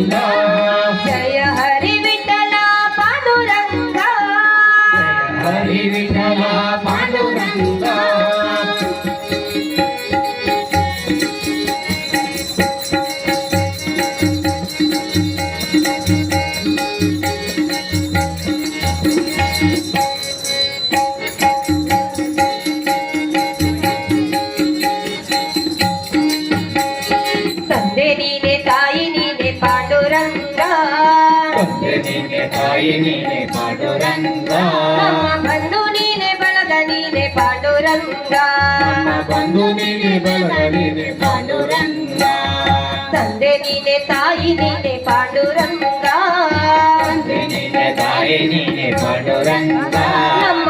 ಪಾಂಡುರಂಗ ಜಯ ಹರಿ ವಿಠಲ ಪಾಂಡುರಂಗ ಹರಿ ವಿಠಲ ಪಾಂಡುರಂಗ ತಂದೆ ನೀನೆ ತಾಯಿ ನೀನೆ ಪಾಂಡುರಂಗ ತಂದೆ ನೀನೆ ತಾಯಿ ನೀನೆ ಪಾಂಡುರಂಗ ನಮ್ಮ ಬಂಧು ನೀನೆ ಬಳಗ ನೀನೆ ಪಾಂಡುರಂಗ ನಮ್ಮ ಬಂಧು ನೀನೆ ಬಳಗ ನೀನೆ ಪಾಂಡುರಂಗ ತಂದೆ ನೀನೆ ತಾಯಿ ನೀನೆ ಪಾಂಡುರಂಗ ತಂದೆ ನೀನೆ ತಾಯಿ ನೀನೆ ಪಾಂಡುರಂಗ ನಮ್ಮ